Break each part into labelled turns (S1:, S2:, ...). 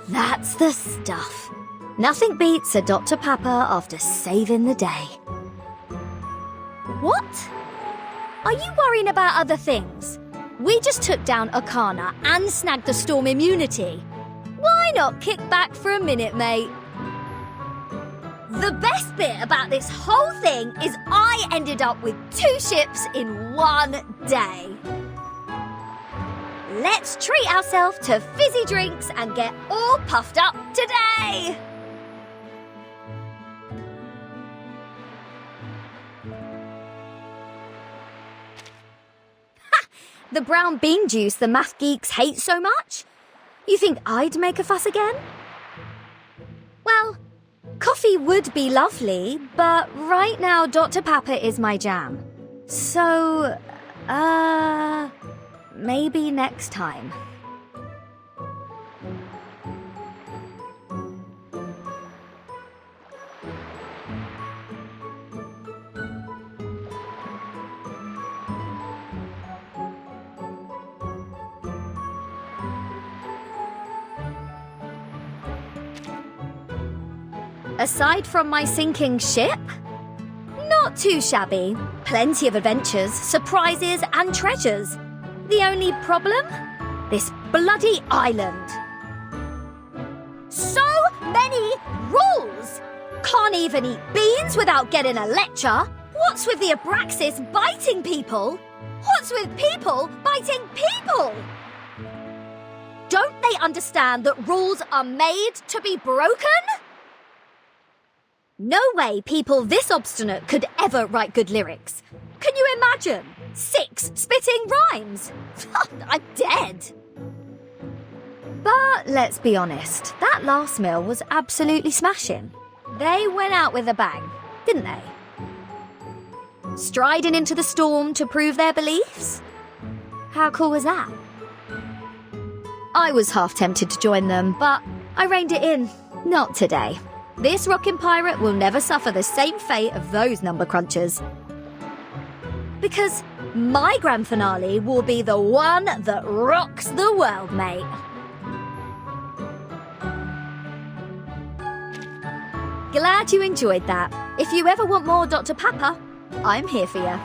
S1: That's the stuff. Nothing beats a Dr. Pepper after saving the day. What? Are you worrying about other things? We just took down Arcana and snagged the storm immunity. Why not kick back for a minute, mate? The best bit about this whole thing is I ended up with 2 ships in one day. Let's treat ourselves to fizzy drinks and get all puffed up today! Ha! The brown bean juice the math geeks hate so much? You think I'd make a fuss again? Well, coffee would be lovely, but right now Dr. Pepper is my jam. So, maybe next time. Aside from my sinking ship? Not too shabby. Plenty of adventures, surprises and treasures. The only problem? This bloody island. So many rules! Can't even eat beans without getting a lecture. What's with the Abraxas biting people? What's with people biting people? Don't they understand that rules are made to be broken? No way people this obstinate could ever write good lyrics. Can you imagine? 6 spitting rhymes. I'm dead. But let's be honest, that last meal was absolutely smashing. They went out with a bang, didn't they? Striding into the storm to prove their beliefs? How cool was that? I was half tempted to join them, but I reined it in. Not today. This rockin' pirate will never suffer the same fate of those number crunchers. Because my grand finale will be the one that rocks the world, mate. Glad you enjoyed that. If you ever want more Dr. Pepper, I'm here for you.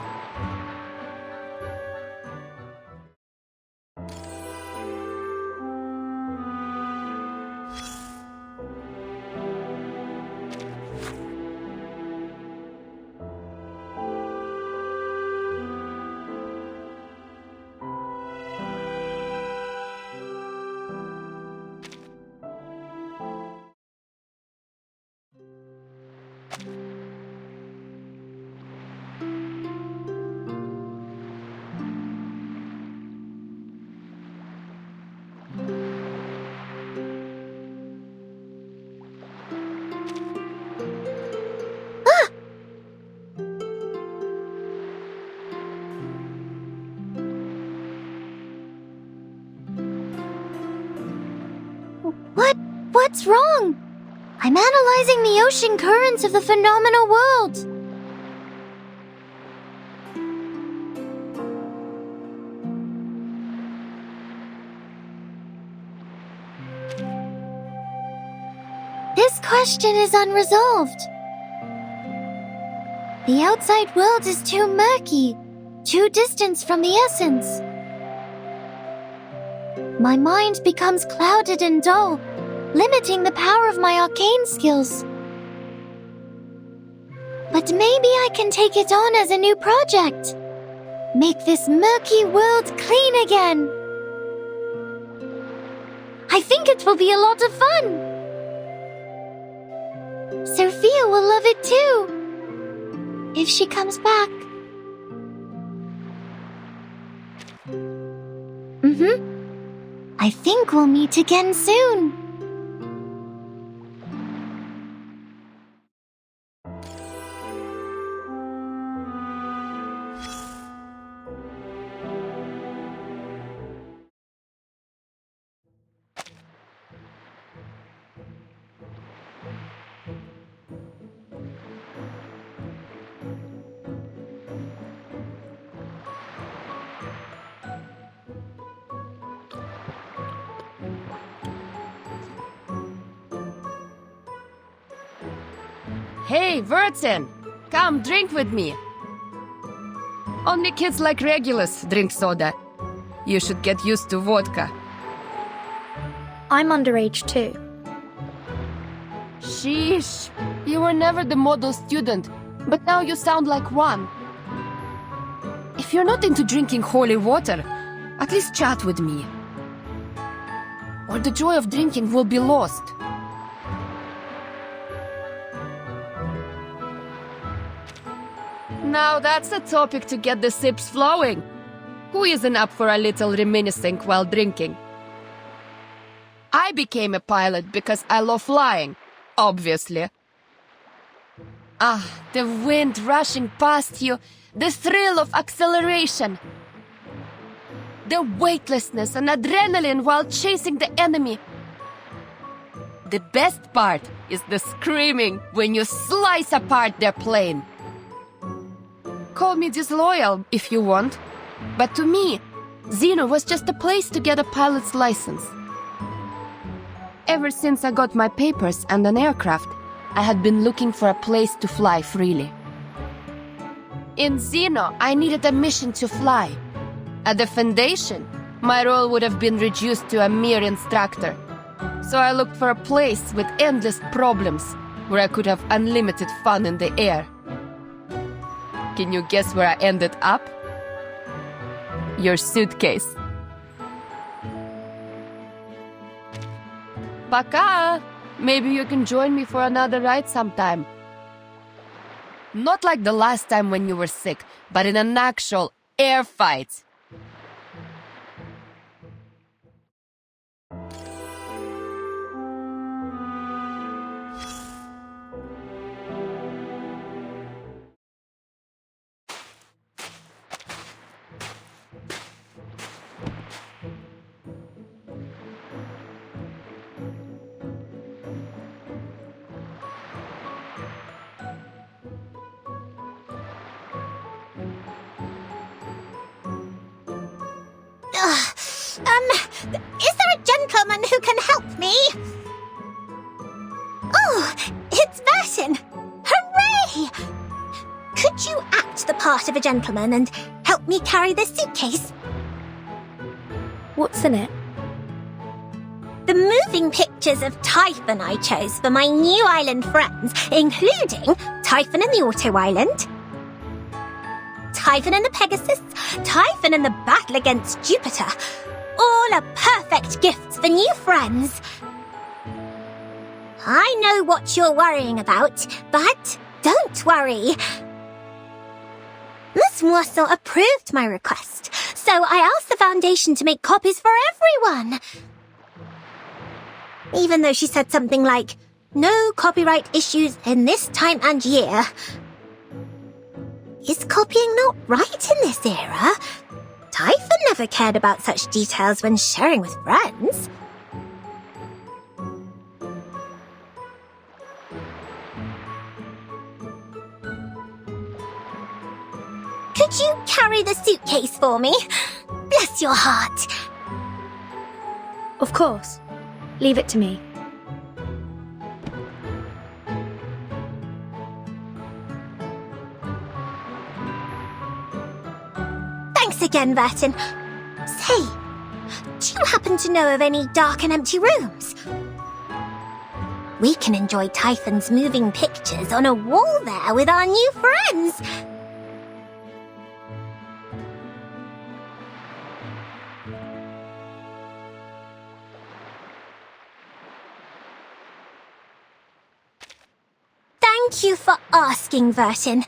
S1: What's wrong? I'm analyzing the ocean currents of the phenomenal world. This question is unresolved. The outside world is too murky, too distant from the essence. My mind becomes clouded and dull, limiting the power of my arcane skills. But maybe I can take it on as a new project. Make this murky world clean again. I think it will be a lot of fun. Sophia will love it too, if she comes back. I think we'll meet again soon.
S2: Hey, Vertin! Come drink with me. Only kids like Regulus drink soda. You should get used to vodka.
S1: I'm underage too.
S2: Sheesh. You were never the model student, but now you sound like one. If you're not into drinking holy water, at least chat with me. Or the joy of drinking will be lost. Now that's a topic to get the sips flowing. Who isn't up for a little reminiscing while drinking? I became a pilot because I love flying, obviously. Ah, the wind rushing past you, the thrill of acceleration. The weightlessness and adrenaline while chasing the enemy. The best part is the screaming when you slice apart their plane. Call me disloyal if you want, but to me, Xeno was just a place to get a pilot's license. Ever since I got my papers and an aircraft, I had been looking for a place to fly freely. In Xeno, I needed a mission to fly. At the Foundation, my role would have been reduced to a mere instructor. So I looked for a place with endless problems, where I could have unlimited fun in the air. Can you guess where I ended up? Your suitcase. Пока! Maybe you can join me for another ride sometime. Not like the last time when you were sick, but in an actual air fight.
S3: Is there a gentleman who can help me? Oh, it's Vertin! Hooray! Could you act the part of a gentleman and help me carry this suitcase?
S1: What's in it?
S3: The moving pictures of Typhon I chose for my new island friends, including Typhon and the Auto Island, Typhon and the Pegasus, Typhon and the battle against Jupiter. All are perfect gifts for new friends. I know what you're worrying about, but don't worry. Miss Moisson approved my request, so I asked the Foundation to make copies for everyone. Even though she said something like, no copyright issues in this time and year. Is copying not right in this era? Typhon never cared about such details when sharing with friends. Could you carry the suitcase for me? Bless your heart.
S1: Of course. Leave it to me.
S3: Thanks again, Vertin. Say, do you happen to know of any dark and empty rooms? We can enjoy Typhon's moving pictures on a wall there with our new friends. Thank you for asking, Vertin.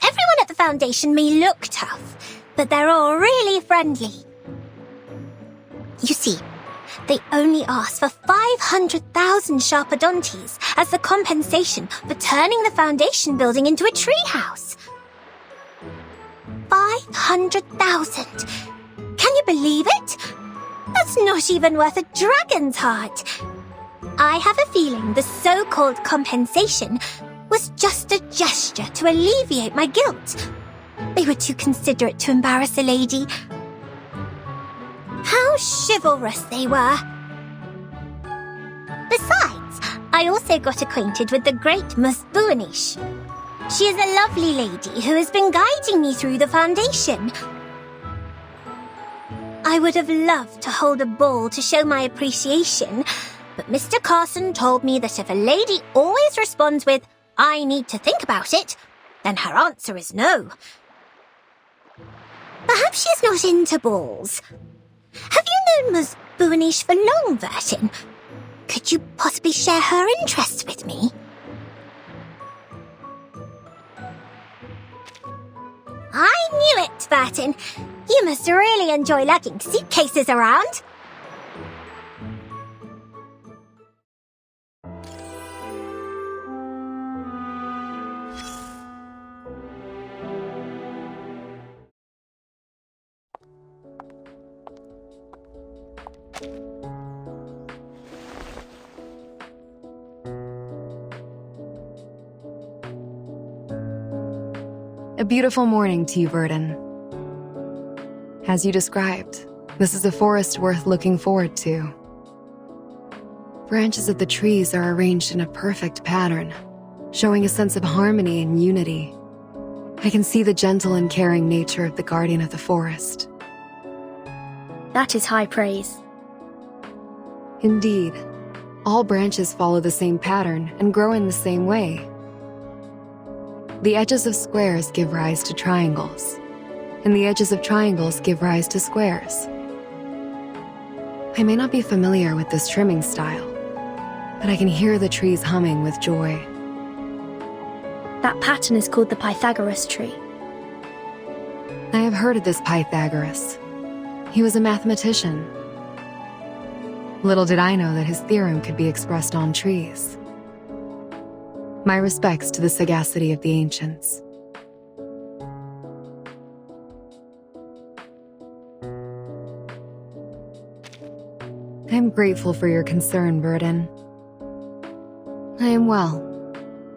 S3: Everyone at the Foundation may look tough, but they're all really friendly. You see, they only asked for 500,000 Sharpodontes as the compensation for turning the Foundation building into a treehouse. 500,000! Can you believe it? That's not even worth a dragon's heart. I have a feeling the so-called compensation was just a gesture to alleviate my guilt. They were too considerate to embarrass a lady. How chivalrous they were. Besides, I also got acquainted with the great Ms. Buanish. She is a lovely lady who has been guiding me through the Foundation. I would have loved to hold a ball to show my appreciation, but Mr. Carson told me that if a lady always responds with, "I need to think about it," then her answer is no. Perhaps she's not into balls. Have you known Ms. Buanish for long, Vertin? Could you possibly share her interest with me? I knew it, Vertin. You must really enjoy lugging suitcases around.
S4: A beautiful morning to you, Verdin. As you described, this is a forest worth looking forward to. Branches of the trees are arranged in a perfect pattern, showing a sense of harmony and unity. I can see the gentle and caring nature of the guardian of the forest.
S1: That is high praise.
S4: Indeed, all branches follow the same pattern and grow in the same way. The edges of squares give rise to triangles, and the edges of triangles give rise to squares. I may not be familiar with this trimming style, but I can hear the trees humming with joy.
S1: That pattern is called the Pythagoras tree.
S4: I have heard of this Pythagoras. He was a mathematician. Little did I know that his theorem could be expressed on trees. My respects to the sagacity of the ancients. I am grateful for your concern, Verdin. I am well.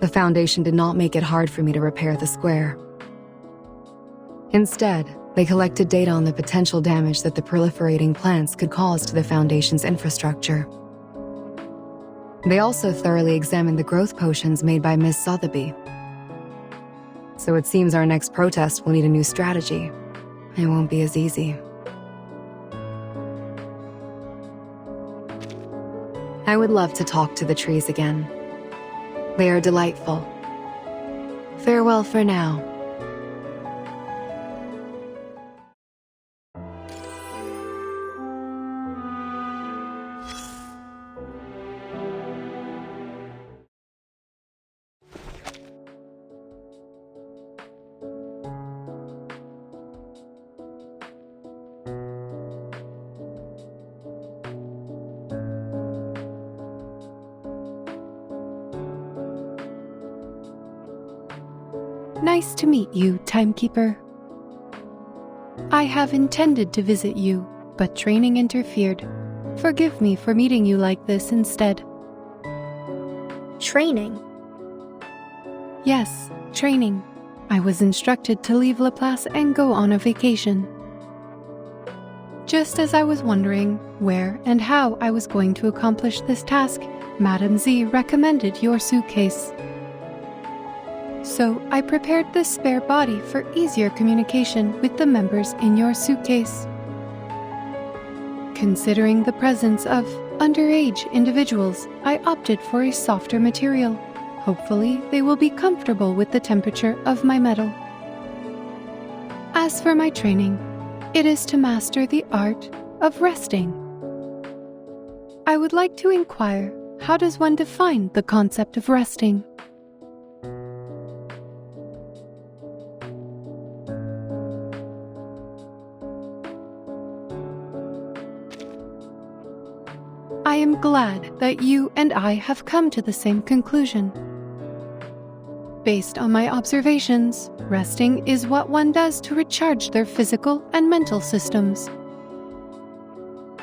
S4: The Foundation did not make it hard for me to repair the square. Instead, they collected data on the potential damage that the proliferating plants could cause to the Foundation's infrastructure. They also thoroughly examined the growth potions made by Miss Sotheby. So it seems our next protest will need a new strategy. It won't be as easy. I would love to talk to the trees again. They are delightful. Farewell for now.
S5: Nice to meet you, Timekeeper. I have intended to visit you, but training interfered. Forgive me for meeting you like this instead.
S1: Training?
S5: Yes, training. I was instructed to leave Laplace and go on a vacation. Just as I was wondering where and how I was going to accomplish this task, Madame Z recommended your suitcase. So I prepared this spare body for easier communication with the members in your suitcase. Considering the presence of underage individuals, I opted for a softer material. Hopefully, they will be comfortable with the temperature of my metal. As for my training, it is to master the art of resting. I would like to inquire, how does one define the concept of resting? I am glad that you and I have come to the same conclusion. Based on my observations, resting is what one does to recharge their physical and mental systems.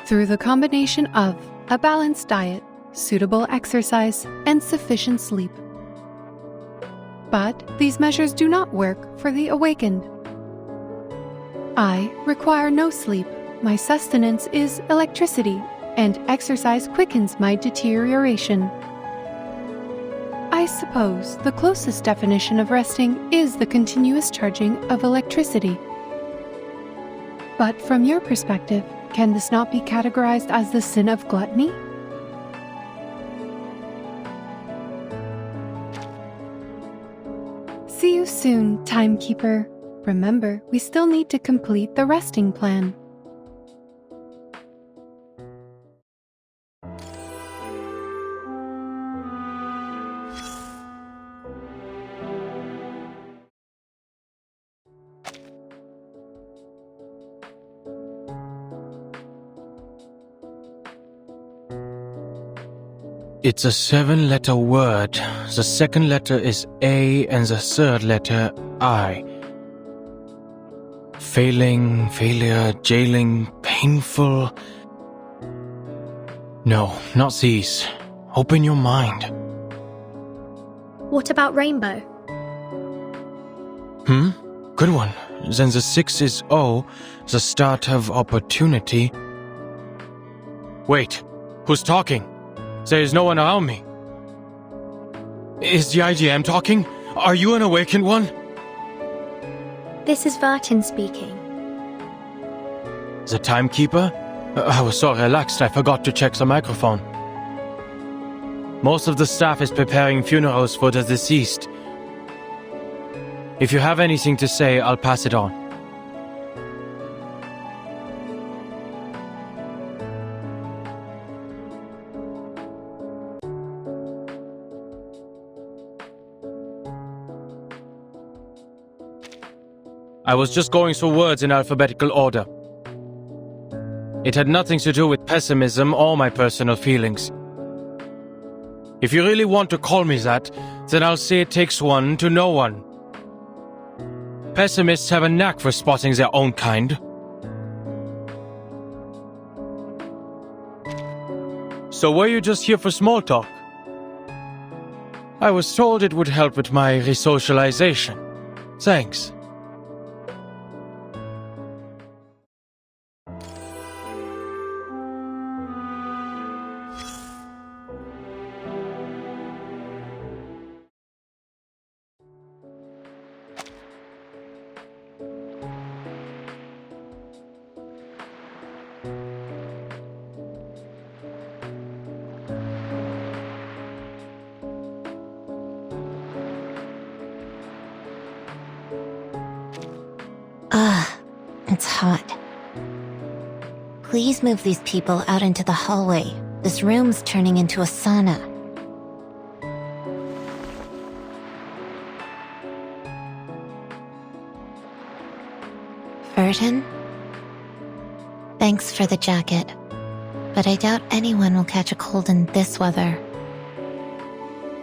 S5: Through the combination of a balanced diet, suitable exercise, and sufficient sleep. But these measures do not work for the awakened. I require no sleep. My sustenance is electricity, and exercise quickens my deterioration. I suppose the closest definition of resting is the continuous charging of electricity. But from your perspective, can this not be categorized as the sin of gluttony? See you soon, Timekeeper. Remember, we still need to complete the resting plan.
S6: It's a 7-letter word. The second letter is A and the third letter I. Failing, failure, jailing, painful. No, not these. Open your mind.
S1: What about rainbow?
S6: Good one. Then the 6 is O, the start of opportunity. Wait, who's talking? There is no one around me. Is the IGM talking? Are you an awakened one?
S1: This is Vartin speaking.
S6: The timekeeper? I was so relaxed I forgot to check the microphone. Most of the staff is preparing funerals for the deceased. If you have anything to say, I'll pass it on. I was just going through words in alphabetical order. It had nothing to do with pessimism or my personal feelings. If you really want to call me that, then I'll say it takes one to know one. Pessimists have a knack for spotting their own kind. So were you just here for small talk? I was told it would help with my resocialization. Thanks.
S3: It's hot. Please move these people out into the hallway. This room's turning into a sauna. Vartin? Thanks for the jacket, but I doubt anyone will catch a cold in this weather.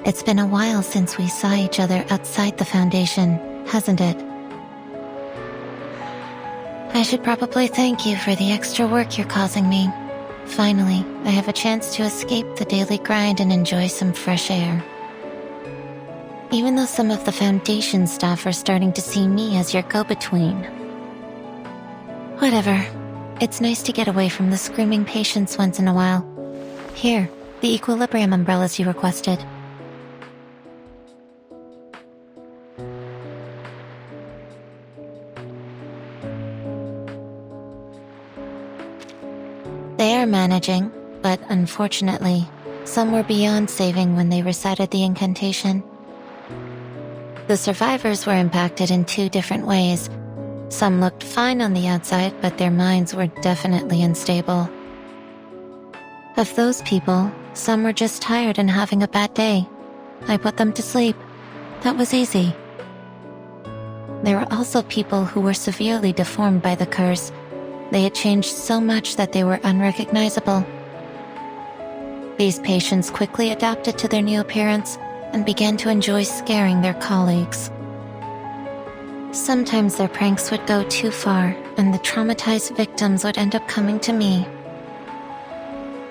S3: It's been a while since we saw each other outside the Foundation, hasn't it? I should probably thank you for the extra work you're causing me. Finally, I have a chance to escape the daily grind and enjoy some fresh air. Even though some of the Foundation staff are starting to see me as your go-between. Whatever. It's nice to get away from the screaming patients once in a while. Here, the equilibrium umbrellas you requested. They are managing, but unfortunately, some were beyond saving when they recited the incantation. The survivors were impacted in 2 different ways. Some looked fine on the outside, but their minds were definitely unstable. Of those people, some were just tired and having a bad day. I put them to sleep. That was easy. There were also people who were severely deformed by the curse. They had changed so much that they were unrecognizable. These patients quickly adapted to their new appearance and began to enjoy scaring their colleagues. Sometimes their pranks would go too far, and the traumatized victims would end up coming to me.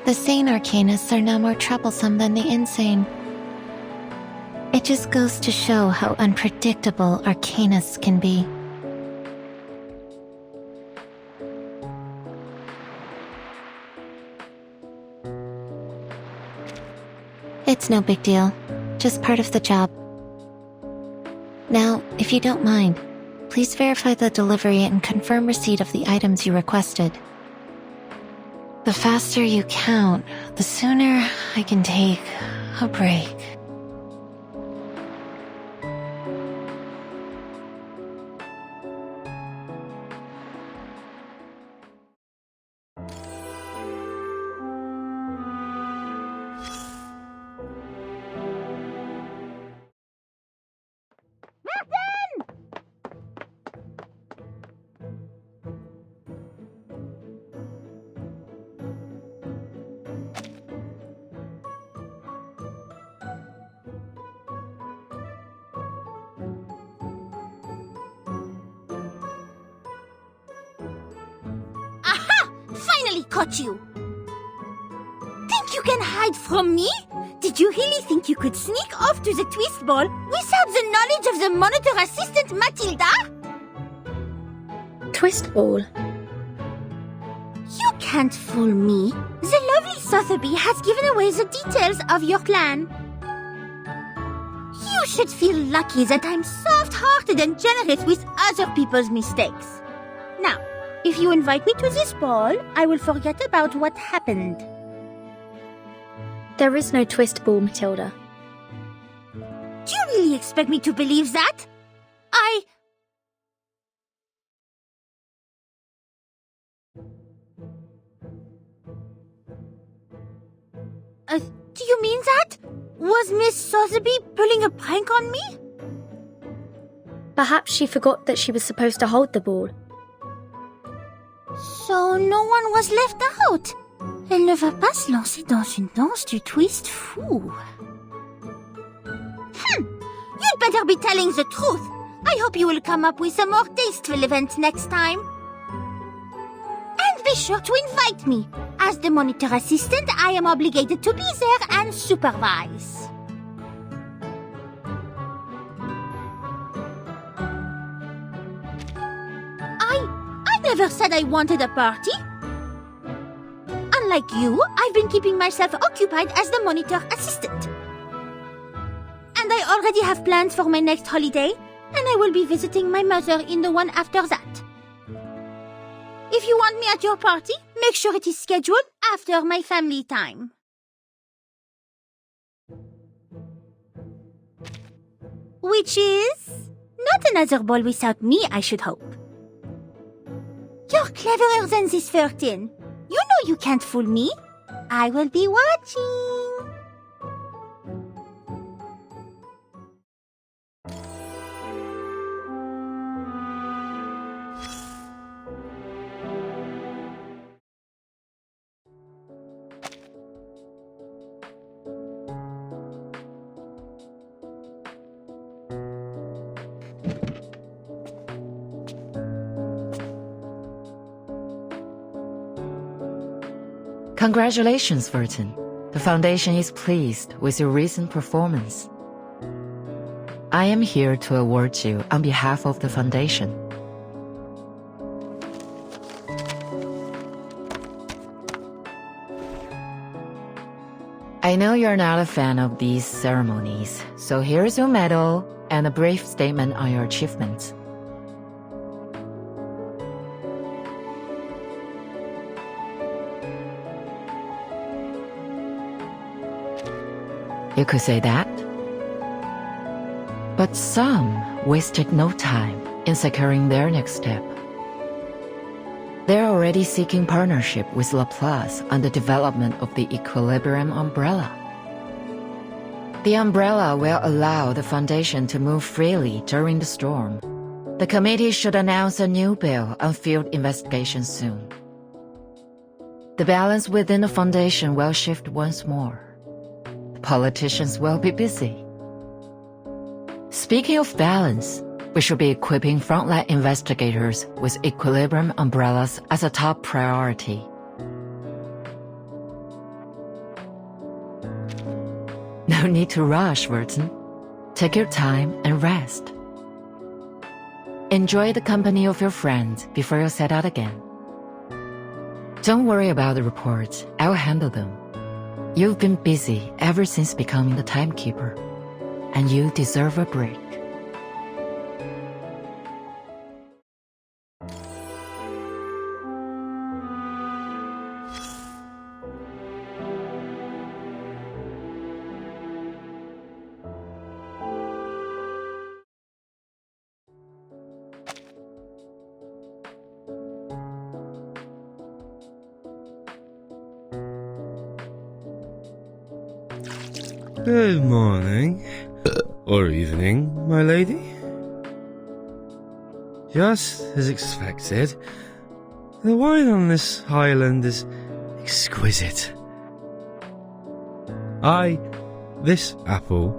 S3: The sane Arcanists are now more troublesome than the insane. It just goes to show how unpredictable Arcanists can be. It's no big deal.
S7: Just part of the job. Now, if you don't mind, please verify the delivery and confirm receipt of the items you requested. The faster you count, the sooner I can take a break.
S3: Finally caught you! Think you can hide from me? Did you really think you could sneak off to the twist ball without the knowledge of the monitor assistant Matilda?
S1: Twist ball.
S3: You can't fool me. The lovely Sotheby has given away the details of your plan. You should feel lucky that I'm soft-hearted and generous with other people's mistakes. Now, if you invite me to this ball, I will forget about what happened.
S1: There is no twist ball, Matilda.
S3: Do you really expect me to believe that? Do you mean that? Was Miss Sotheby pulling a prank on me?
S1: Perhaps she forgot that she was supposed to hold the ball.
S3: So no one was left out. Elle ne va pas se lancer dans une danse du twist fou. You'd better be telling the truth. I hope you will come up with a more tasteful event next time. And be sure to invite me. As the monitor assistant, I am obligated to be there and supervise. I never said I wanted a party. Unlike you, I've been keeping myself occupied as the monitor assistant. And I already have plans for my next holiday, and I will be visiting my mother in the one after that. If you want me at your party, make sure it is scheduled after my family time. Which is not another ball without me, I should hope. You're cleverer than this 13. You know you can't fool me. I will be watching.
S8: Congratulations, Verton. The Foundation is pleased with your recent performance. I am here to award you on behalf of the Foundation. I know you're not a fan of these ceremonies, so here's your medal and a brief statement on your achievements. You could say that. But some wasted no time in securing their next step. They're already seeking partnership with Laplace on the development of the Equilibrium umbrella. The umbrella will allow the Foundation to move freely during the storm. The committee should announce a new bill on field investigation soon. The balance within the Foundation will shift once more. Politicians will be busy. Speaking of balance, we should be equipping frontline investigators with Equilibrium umbrellas as a top priority. No need to rush, Verton. Take your time and rest. Enjoy the company of your friends before you set out again. Don't worry about the reports. I will handle them. You've been busy ever since becoming the timekeeper. and you deserve a break.
S9: Good morning. Or evening, my lady. Just as expected, the wine on this island is exquisite. This apple,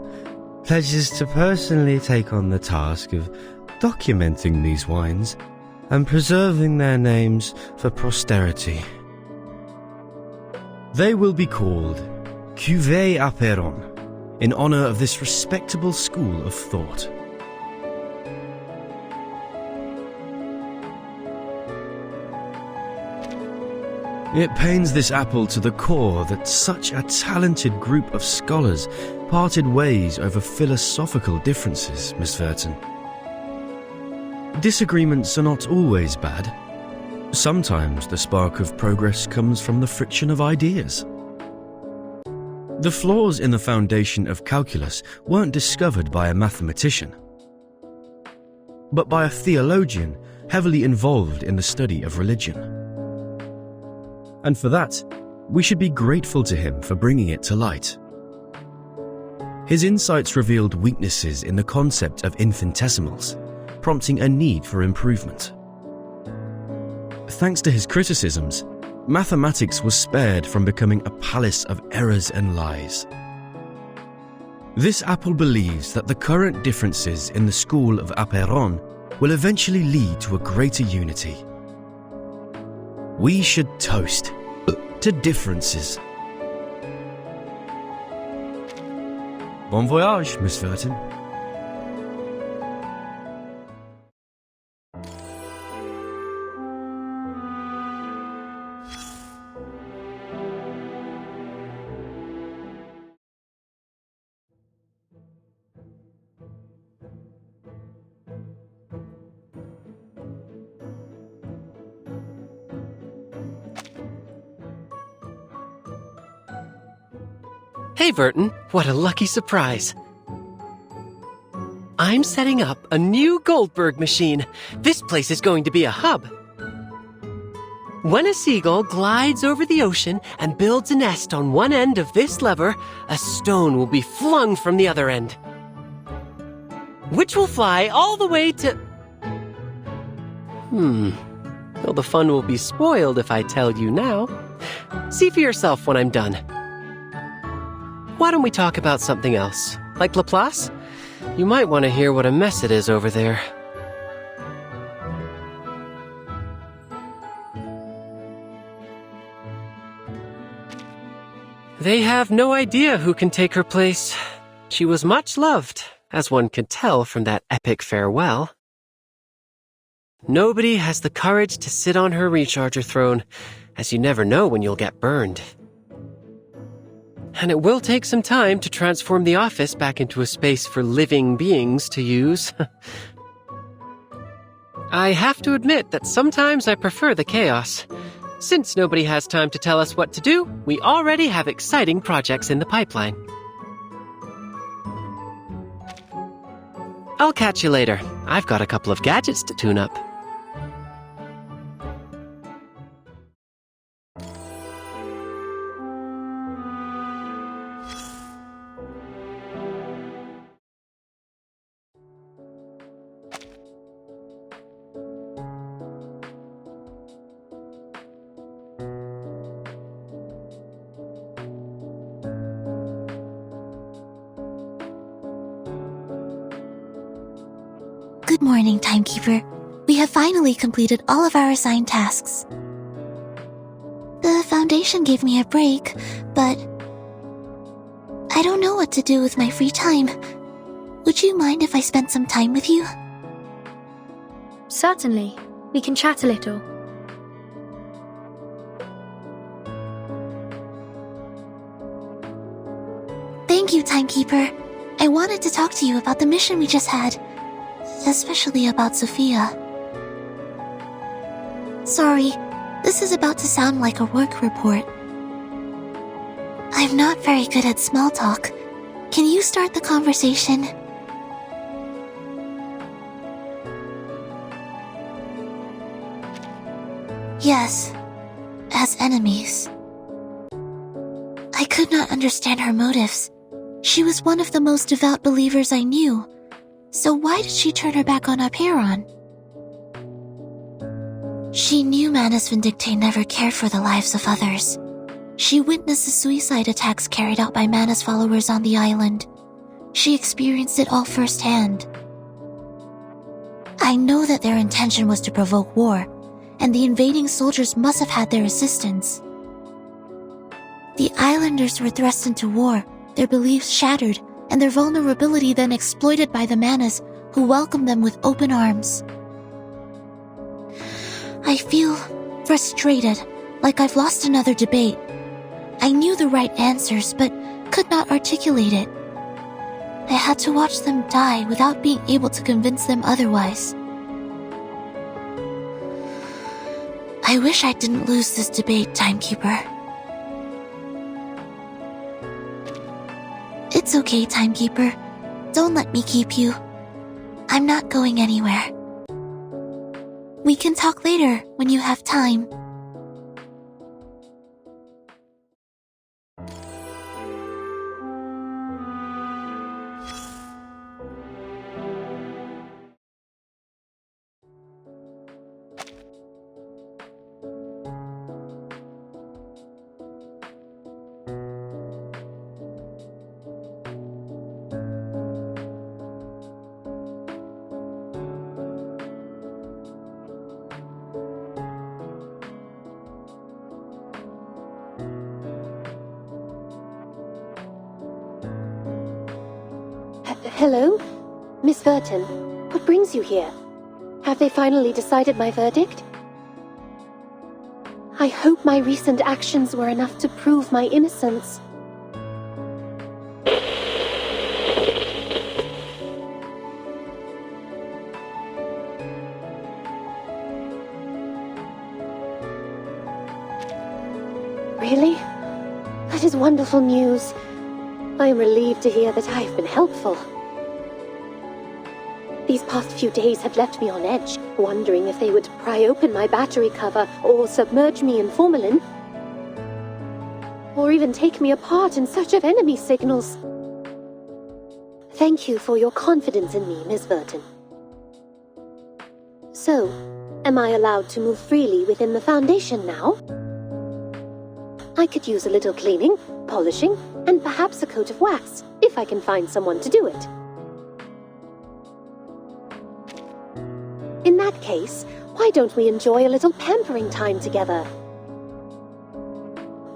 S9: pledges to personally take on the task of documenting these wines and preserving their names for posterity. They will be called Cuvée Aperon, in honor of this respectable school of thought. It pains this apple to the core that such a talented group of scholars parted ways over philosophical differences, Miss Verton. Disagreements are not always bad. Sometimes the spark of progress comes from the friction of ideas. The flaws in the foundation of calculus weren't discovered by a mathematician, but by a theologian heavily involved in the study of religion. And for that, we should be grateful to him for bringing it to light. His insights revealed weaknesses in the concept of infinitesimals, prompting a need for improvement. Thanks to his criticisms, mathematics was spared from becoming a palace of errors and lies. This apple believes that the current differences in the school of Aperon will eventually lead to a greater unity. We should toast to differences. Bon voyage, Miss Verton.
S10: Hey, Verton, what a lucky surprise. I'm setting up a new Goldberg machine. This place is going to be a hub. When a seagull glides over the ocean and builds a nest on one end of this lever, a stone will be flung from the other end, which will fly all the way to... Well, the fun will be spoiled if I tell you now. See for yourself when I'm done. Why don't we talk about something else? Like Laplace? You might want to hear what a mess it is over there. They have no idea who can take her place. She was much loved, as one could tell from that epic farewell. Nobody has the courage to sit on her recharger throne, as you never know when you'll get burned. And it will take some time to transform the office back into a space for living beings to use. I have to admit that sometimes I prefer the chaos. Since nobody has time to tell us what to do, we already have exciting projects in the pipeline. I'll catch you later. I've got a couple of gadgets to tune up.
S3: Good morning, Timekeeper. We have finally completed all of our assigned tasks. The Foundation gave me a break, but I don't know what to do with my free time. Would you mind if I spent some time with you?
S1: Certainly. We can chat a little.
S3: Thank you, Timekeeper. I wanted to talk to you about the mission we just had, especially about Sophia. Sorry, this is about to sound like a work report. I'm not very good at small talk. Can you start the conversation? Yes, as enemies. I could not understand her motives. She was one of the most devout believers I knew. So why did she turn her back on Aperon? She knew Manus Vindictae never cared for the lives of others. She witnessed the suicide attacks carried out by Manus followers on the island. She experienced it all firsthand. I know that their intention was to provoke war, and the invading soldiers must have had their assistance. The islanders were thrust into war, their beliefs shattered, and their vulnerability then exploited by the Manus, who welcomed them with open arms. I feel frustrated, like I've lost another debate. I knew the right answers, but could not articulate it. I had to watch them die without being able to convince them otherwise. I wish I didn't lose this debate, Timekeeper. It's okay, Timekeeper. Don't let me keep you. I'm not going anywhere. We can talk later when you have time.
S11: Hello? Miss Verton, what brings you here? Have they finally decided my verdict? I hope my recent actions were enough to prove my innocence. Really? That is wonderful news. I am relieved to hear that I have been helpful. These past few days have left me on edge, wondering if they would pry open my battery cover or submerge me in formalin, or even take me apart in search of enemy signals. Thank you for your confidence in me, Miss Verton. So, am I allowed to move freely within the Foundation now? I could use a little cleaning, polishing, and perhaps a coat of wax, if I can find someone to do it. In that case, why don't we enjoy a little pampering time together?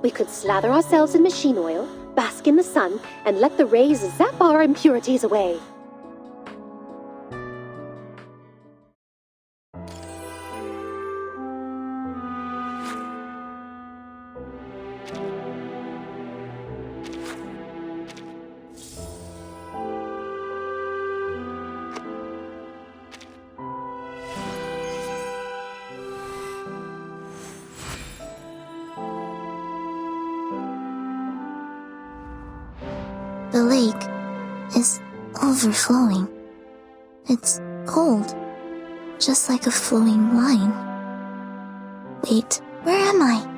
S11: We could slather ourselves in machine oil, bask in the sun, and let the rays zap our impurities away.
S3: The lake is overflowing. It's cold, just like a flowing wine. Wait, where am I?